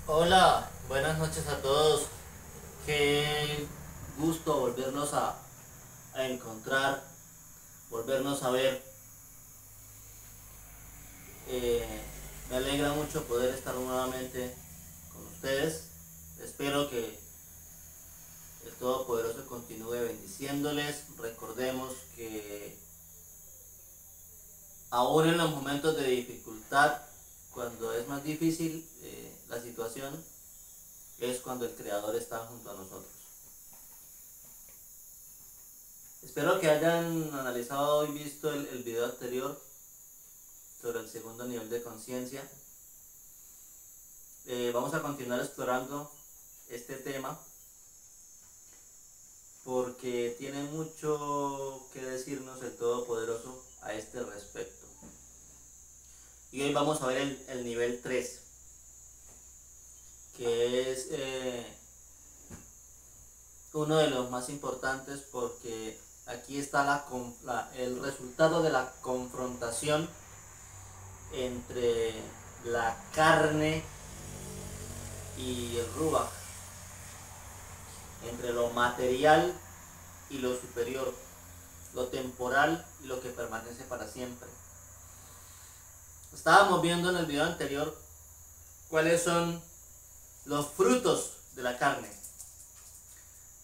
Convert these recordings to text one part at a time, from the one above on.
Hola, buenas noches a todos. Qué gusto volvernos a encontrar, volvernos a ver. Eh, Me alegra mucho poder estar nuevamente con ustedes. Espero que el Todopoderoso continúe bendiciéndoles. Recordemos que aún en los momentos de dificultad, cuando es más difícil la situación, es cuando el Creador está junto a nosotros. Espero que hayan analizado y visto el video anterior sobre el segundo nivel de conciencia. Vamos a continuar explorando este tema porque tiene mucho que decirnos el Todopoderoso a este respecto. Y hoy vamos a ver el nivel 3, que es uno de los más importantes porque aquí está el resultado de la confrontación entre la carne y el Ruach, entre lo material y lo superior, lo temporal y lo que permanece para siempre. Estábamos viendo en el video anterior cuáles son los frutos de la carne.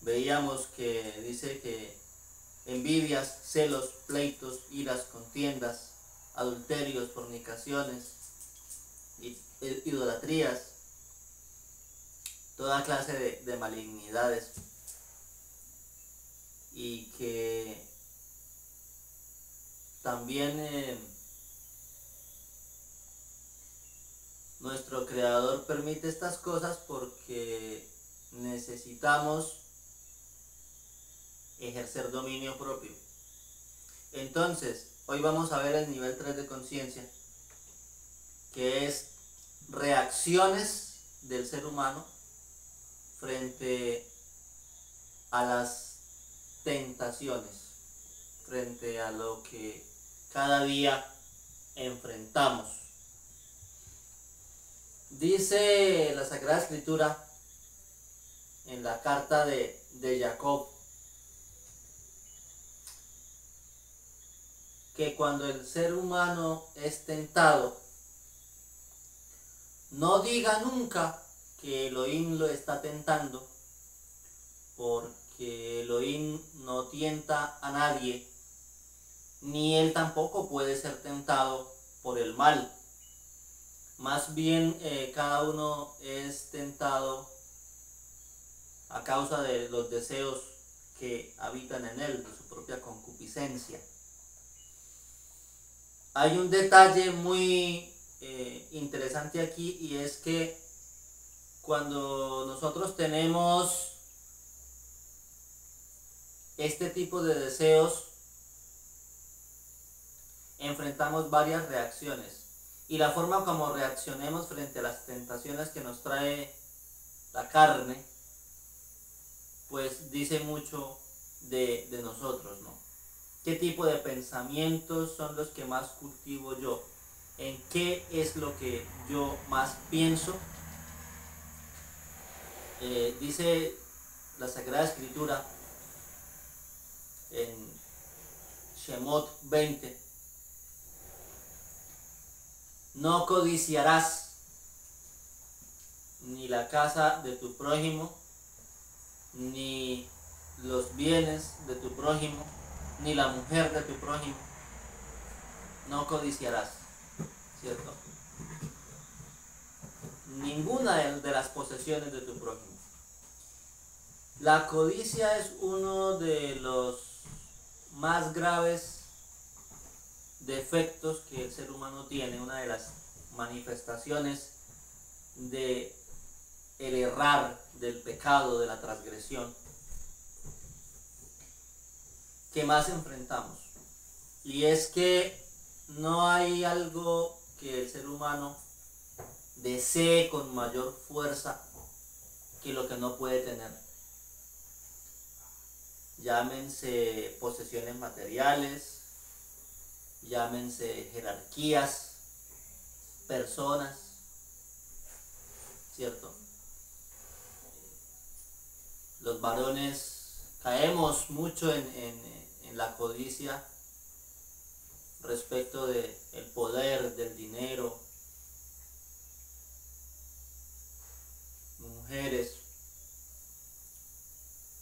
Veíamos que dice que envidias, celos, pleitos, iras, contiendas, adulterios, fornicaciones, idolatrías, toda clase de malignidades, y que también nuestro Creador permite estas cosas porque necesitamos ejercer dominio propio. Entonces, hoy vamos a ver el nivel 3 de conciencia, que es reacciones del ser humano frente a las tentaciones, frente a lo que cada día enfrentamos. Dice la Sagrada Escritura en la carta de Jacob que cuando el ser humano es tentado, no diga nunca que Elohim lo está tentando, porque Elohim no tienta a nadie, ni él tampoco puede ser tentado por el mal. Más bien cada uno es tentado a causa de los deseos que habitan en él, de su propia concupiscencia. Hay un detalle muy interesante aquí, y es que cuando nosotros tenemos este tipo de deseos, enfrentamos varias reacciones, y la forma como reaccionemos frente a las tentaciones que nos trae la carne pues dice mucho de nosotros, ¿no? ¿Qué tipo de pensamientos son los que más cultivo yo? ¿En qué es lo que yo más pienso? Dice la Sagrada Escritura en Shemot 20: no codiciarás ni la casa de tu prójimo, ni los bienes de tu prójimo, ni la mujer de tu prójimo. No codiciarás, ¿cierto? Ninguna de las posesiones de tu prójimo. La codicia es uno de los más graves defectos que el ser humano tiene, una de las manifestaciones de el errar, del pecado, de la transgresión que más enfrentamos. Y es que no hay algo que el ser humano desee con mayor fuerza que lo que no puede tener. Llámense posesiones materiales, llámense jerarquías, personas, ¿cierto? Los varones caemos mucho en la codicia respecto del poder, del dinero. Mujeres,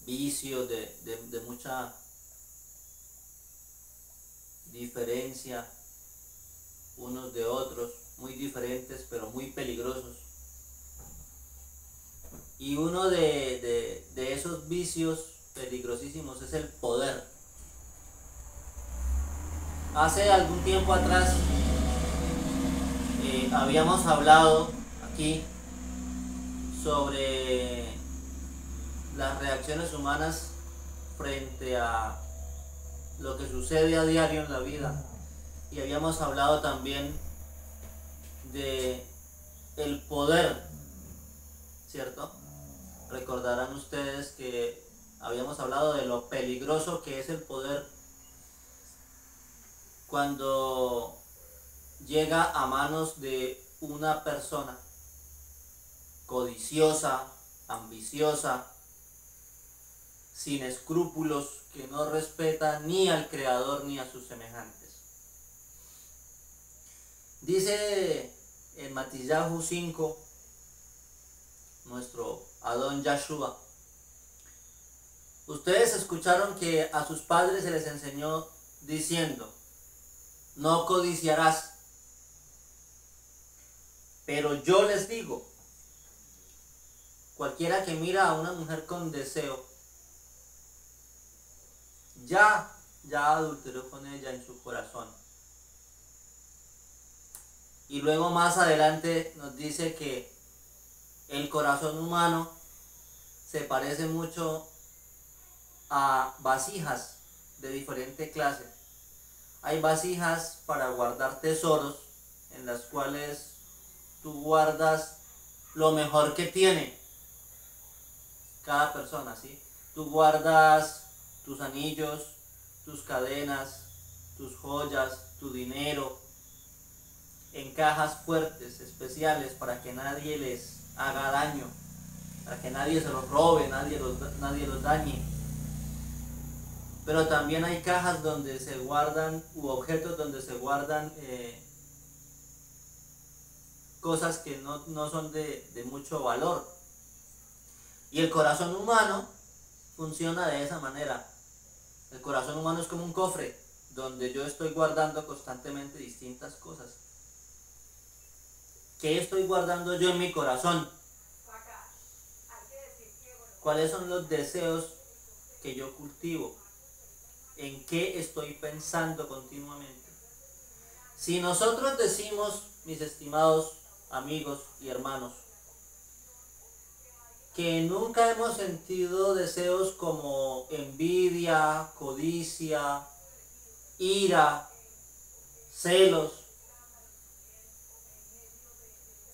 vicios de mucha diferencia unos de otros, muy diferentes pero muy peligrosos. Y uno de esos vicios peligrosísimos es el poder. Hace algún tiempo atrás habíamos hablado aquí sobre las reacciones humanas frente a lo que sucede a diario en la vida, y habíamos hablado también de el poder, ¿cierto? Recordarán ustedes que habíamos hablado de lo peligroso que es el poder cuando llega a manos de una persona codiciosa, ambiciosa, sin escrúpulos, que no respeta ni al Creador ni a sus semejantes. Dice en Matillahu 5, nuestro Adón Yahshua: ustedes escucharon que a sus padres se les enseñó diciendo, no codiciarás. Pero yo les digo, cualquiera que mira a una mujer con deseo, ya adulteró con ella en su corazón. Y luego más adelante nos dice que el corazón humano se parece mucho a vasijas de diferente clase. Hay vasijas para guardar tesoros, en las cuales tú guardas lo mejor que tiene cada persona, ¿sí? Tú guardas tus anillos, tus cadenas, tus joyas, tu dinero, en cajas fuertes, especiales, para que nadie les haga daño, para que nadie se los robe, nadie los dañe. Pero también hay cajas donde se guardan, u objetos donde se guardan cosas que no son de mucho valor. Y el corazón humano funciona de esa manera. El corazón humano es como un cofre donde yo estoy guardando constantemente distintas cosas. ¿Qué estoy guardando yo en mi corazón? ¿Cuáles son los deseos que yo cultivo? ¿En qué estoy pensando continuamente? Si nosotros decimos, mis estimados amigos y hermanos, que nunca hemos sentido deseos como envidia, codicia, ira, celos,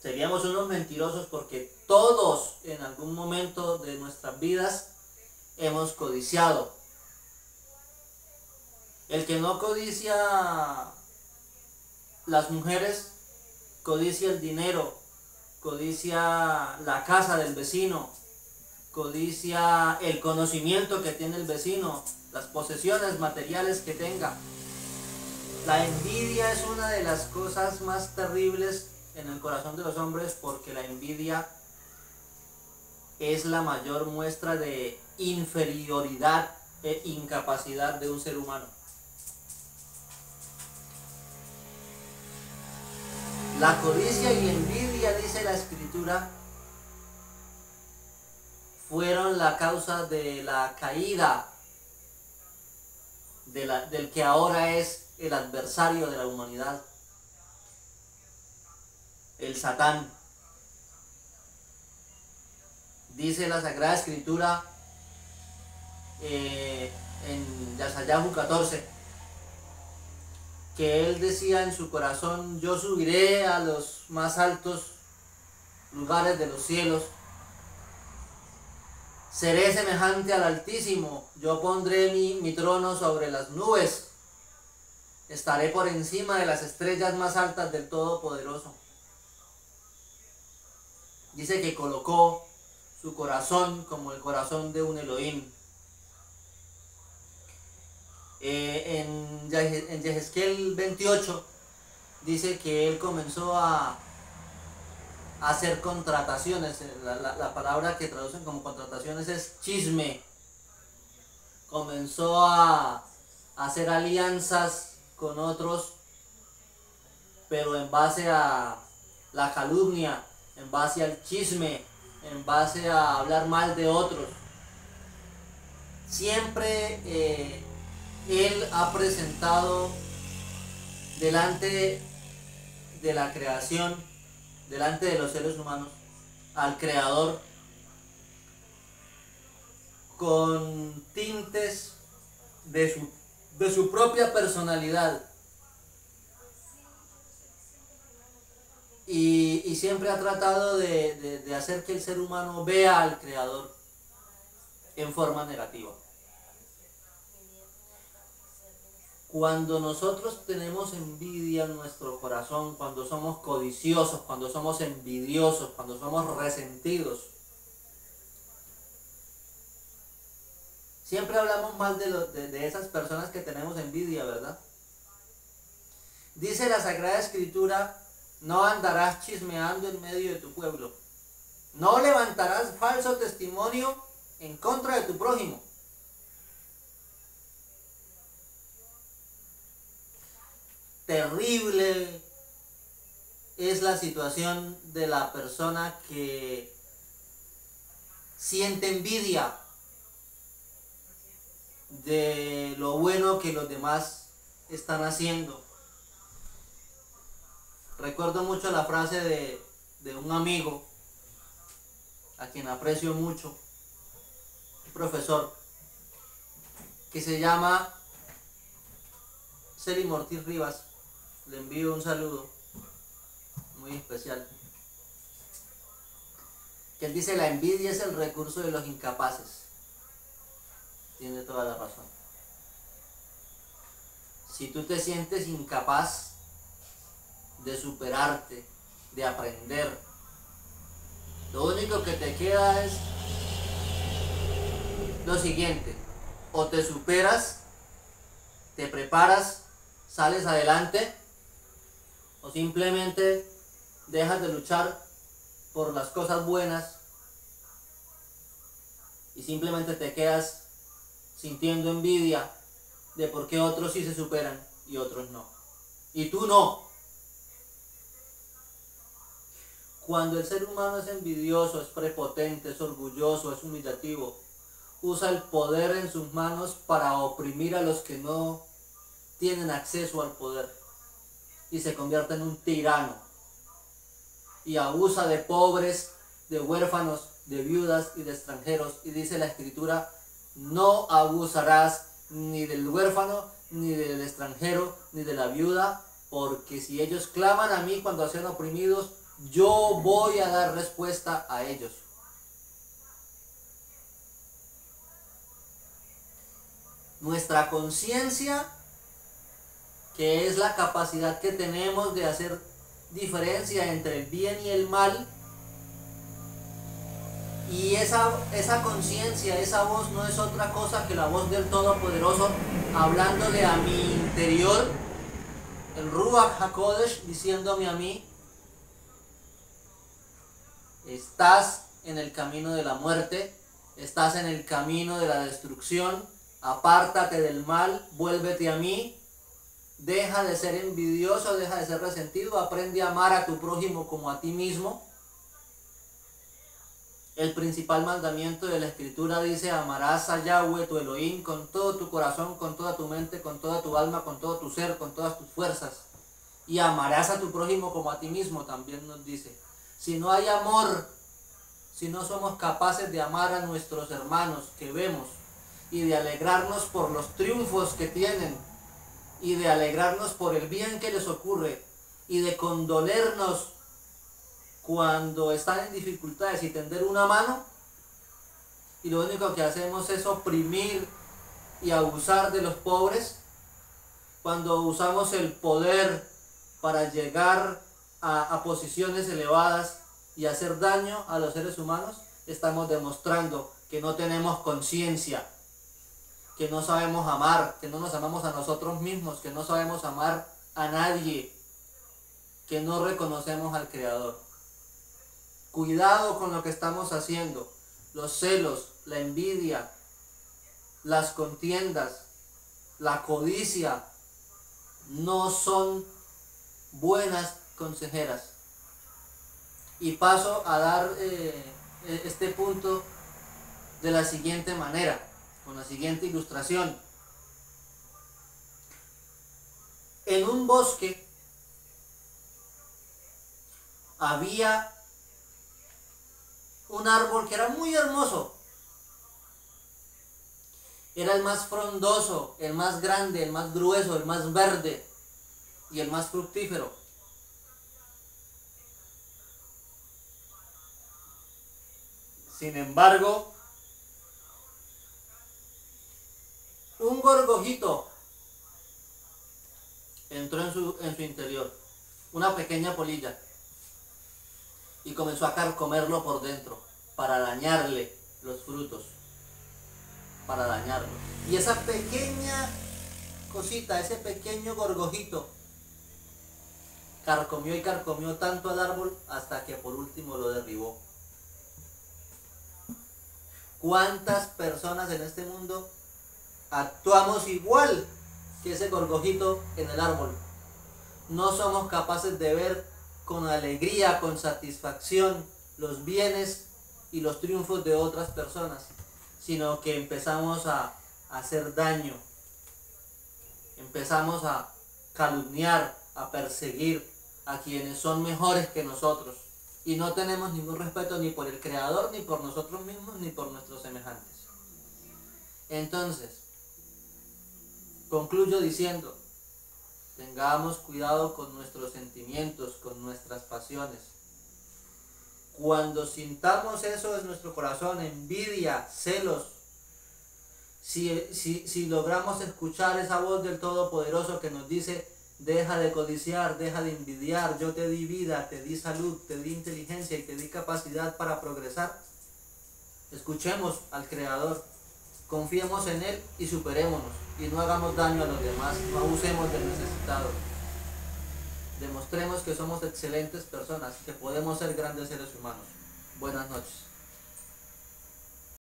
seríamos unos mentirosos, porque todos en algún momento de nuestras vidas hemos codiciado. El que no codicia las mujeres, codicia el dinero, codicia la casa del vecino, codicia el conocimiento que tiene el vecino, las posesiones materiales que tenga. La envidia es una de las cosas más terribles en el corazón de los hombres, porque la envidia es la mayor muestra de inferioridad e incapacidad de un ser humano. La codicia y envidia, dice la Escritura, fueron la causa de la caída del que ahora es el adversario de la humanidad, el Satán. Dice la Sagrada Escritura en Yeshayahu 14, que él decía en su corazón, yo subiré a los más altos lugares de los cielos, seré semejante al Altísimo, yo pondré mi trono sobre las nubes, estaré por encima de las estrellas más altas del Todopoderoso. Dice que colocó su corazón como el corazón de un Elohim. En Yehezquiel 28 dice que él comenzó a hacer contrataciones. La palabra que traducen como contrataciones es chisme. Comenzó a hacer alianzas con otros, pero en base a la calumnia, en base al chisme, en base a hablar mal de otros. Siempre él ha presentado delante de la creación, delante de los seres humanos, al Creador con tintes de su propia personalidad. Y siempre ha tratado de hacer que el ser humano vea al Creador en forma negativa. Cuando nosotros tenemos envidia en nuestro corazón, cuando somos codiciosos, cuando somos envidiosos, cuando somos resentidos, siempre hablamos mal de esas personas que tenemos envidia, ¿verdad? Dice la Sagrada Escritura: no andarás chismeando en medio de tu pueblo, no levantarás falso testimonio en contra de tu prójimo. Terrible es la situación de la persona que siente envidia de lo bueno que los demás están haciendo. Recuerdo mucho la frase de un amigo a quien aprecio mucho, un profesor que se llama Celim Ortiz Rivas. Le envío un saludo muy especial. Que él dice: la envidia es el recurso de los incapaces. Tiene toda la razón. Si tú te sientes incapaz de superarte, de aprender, lo único que te queda es lo siguiente: o te superas, te preparas, sales adelante, o simplemente dejas de luchar por las cosas buenas y simplemente te quedas sintiendo envidia de por qué otros sí se superan y otros no. Y tú no. Cuando el ser humano es envidioso, es prepotente, es orgulloso, es humillativo, usa el poder en sus manos para oprimir a los que no tienen acceso al poder y se convierte en un tirano y abusa de pobres, de huérfanos, de viudas y de extranjeros. Y dice la Escritura: no abusarás ni del huérfano, ni del extranjero, ni de la viuda, porque si ellos claman a mí cuando sean oprimidos, yo voy a dar respuesta a ellos. Nuestra conciencia, que es la capacidad que tenemos de hacer diferencia entre el bien y el mal, y esa conciencia, esa voz no es otra cosa que la voz del Todopoderoso hablándole a mi interior, el Ruach HaKodesh diciéndome a mí: estás en el camino de la muerte, estás en el camino de la destrucción, apártate del mal, vuélvete a mí, deja de ser envidioso, deja de ser resentido, aprende a amar a tu prójimo como a ti mismo. El principal mandamiento de la Escritura dice: amarás a Yahweh tu Elohim con todo tu corazón, con toda tu mente, con toda tu alma, con todo tu ser, con todas tus fuerzas. Y amarás a tu prójimo como a ti mismo, también nos dice. Si no hay amor, si no somos capaces de amar a nuestros hermanos que vemos y de alegrarnos por los triunfos que tienen y de alegrarnos por el bien que les ocurre y de condolernos cuando están en dificultades y tender una mano, y lo único que hacemos es oprimir y abusar de los pobres, cuando usamos el poder para llegar a posiciones elevadas y hacer daño a los seres humanos, estamos demostrando que no tenemos conciencia, que no sabemos amar, que no nos amamos a nosotros mismos, que no sabemos amar a nadie, que no reconocemos al Creador. Cuidado con lo que estamos haciendo. Los celos, la envidia, las contiendas, la codicia, no son buenas consejeras. Y paso a dar este punto de la siguiente manera, con la siguiente ilustración. En un bosque había un árbol que era muy hermoso. Era el más frondoso, el más grande, el más grueso, el más verde y el más fructífero. Sin embargo, un gorgojito entró en su interior, una pequeña polilla, y comenzó a carcomerlo por dentro para dañarle los frutos, para dañarlo. Y esa pequeña cosita, ese pequeño gorgojito, carcomió y carcomió tanto al árbol hasta que por último lo derribó. ¿Cuántas personas en este mundo actuamos igual que ese gorgojito en el árbol? No somos capaces de ver con alegría, con satisfacción, los bienes y los triunfos de otras personas, sino que empezamos a hacer daño, empezamos a calumniar, a perseguir a quienes son mejores que nosotros, y no tenemos ningún respeto ni por el Creador, ni por nosotros mismos, ni por nuestros semejantes. Entonces, concluyo diciendo, tengamos cuidado con nuestros sentimientos, con nuestras pasiones. Cuando sintamos eso en nuestro corazón, envidia, celos, si logramos escuchar esa voz del Todopoderoso que nos dice: deja de codiciar, deja de envidiar, yo te di vida, te di salud, te di inteligencia y te di capacidad para progresar. Escuchemos al Creador, confiemos en Él y superémonos, y no hagamos daño a los demás, no abusemos del necesitado. Demostremos que somos excelentes personas, que podemos ser grandes seres humanos. Buenas noches.